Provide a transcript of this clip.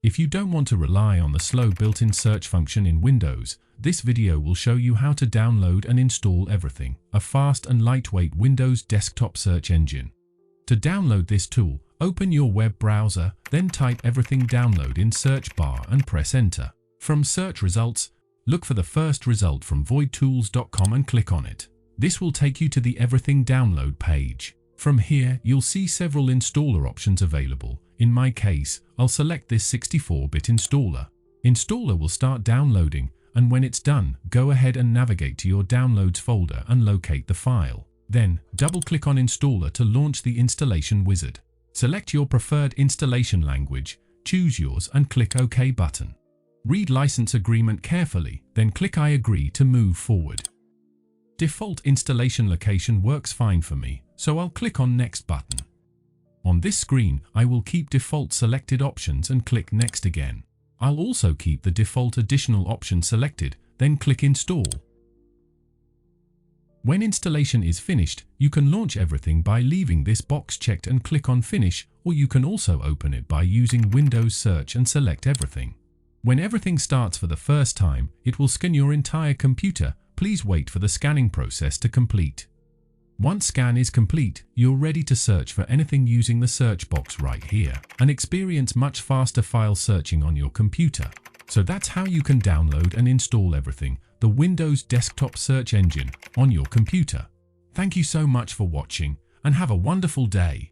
If you don't want to rely on the slow built-in search function in Windows, this video will show you how to download and install Everything, a fast and lightweight Windows desktop search engine. To download this tool, open your web browser, then type Everything Download in search bar and press enter. From search results, look for the first result from voidtools.com and click on it. This will take you to the Everything Download page. From here, you'll see several installer options available. In my case, I'll select this 64-bit installer. Installer will start downloading, and when it's done, go ahead and navigate to your Downloads folder and locate the file. Then, double-click on Installer to launch the installation wizard. Select your preferred installation language, choose yours and click OK button. Read license agreement carefully, then click I agree to move forward. Default installation location works fine for me, so I'll click on Next button. On this screen, I will keep default selected options and click Next again. I'll also keep the default additional option selected, then click Install. When installation is finished, you can launch Everything by leaving this box checked and click on Finish, or you can also open it by using Windows Search and select Everything. When Everything starts for the first time, it will scan your entire computer. Please wait for the scanning process to complete. Once scan is complete, you're ready to search for anything using the search box right here and experience much faster file searching on your computer. So that's how you can download and install Everything, the Windows desktop search engine, on your computer. Thank you so much for watching and have a wonderful day.